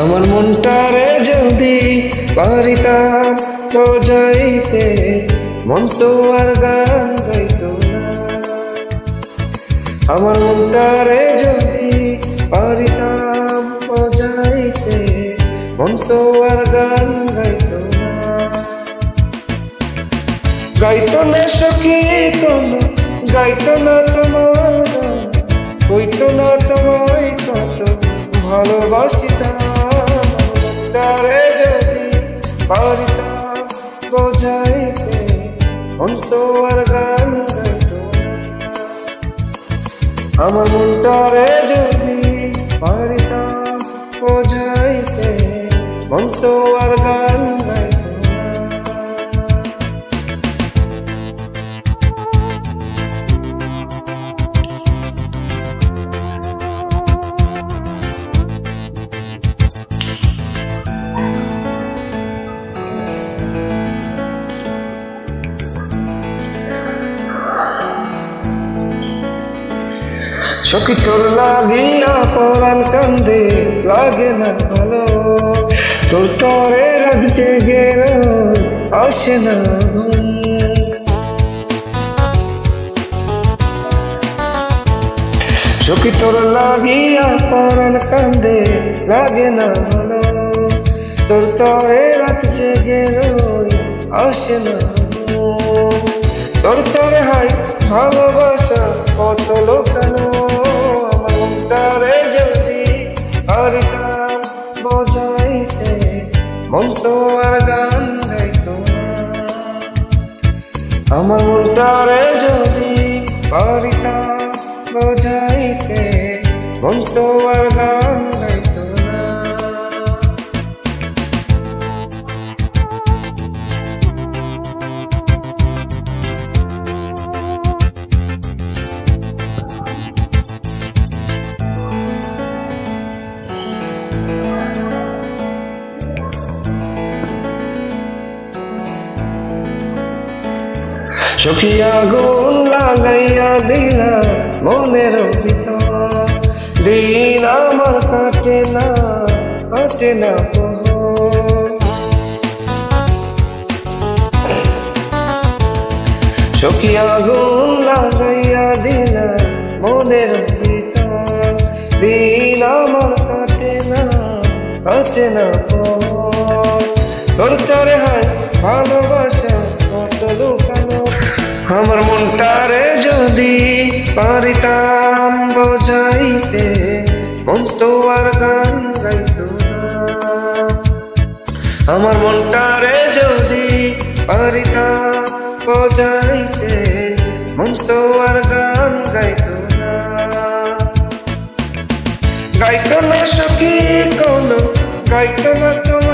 আমার মনটারে যদি পারিতাম বোঝাইতে, মন তো আর গান গাইতো না। আমার মনটারে যদি পারিতাম বোঝাইতে, মন তো আর গান গাইতো না। গাইতো না সখী কোনো, গাইতো না তোমার গান, কইতো না তোমায় কত ভালোবাসিতাম। মনটারে যদি পারিতাম বোঝাইতে, মন তো আর গান গাইতো না। আমার মনটারে যদি পারিতাম বোঝাইতে, মন তো আর গান গাইতো না। সখী তোর লাগিয়া পরাণ কান্দে, লাগে না ভালো, তোর তরে লাগছে গেল আসে না ঘুম। সখী তোর লাগিয়া পরাণ কান্দে, লাগে না ভালো, তোর তরে লাগছে গেল আসে না ঘুম। তোর তরে হাই ভালোবাসা কত লোকানো, আমার মনটারে যদি পারিতাম বোঝাইতে, মন তো আর গান গাইতো না। আমার মনটারে যদি পারিতাম বোঝাইতে, মন তো আর গান গাইতো না। সখী আগুন লাগাইয়া দিলা মনের ভিতর, দিন আমার কাটে না, কাটে না প্রহর। সখী আগুন লাগাইয়া দিলা মনের ভিতর, দিন আমার কাটে না, কাটে না প্রহর। তোর তরে হায় ভালোবাসা কত লুকানো, আমার মনটারে যদি পারিতাম বোঝাইতে, মন তো আর গান গাইতো না। আমার মনটারে যদি পারিতাম বোঝাইতে, মন তো আর গান গাইতো না। গাইতো না সখী কোনো, গাইতো না তোমার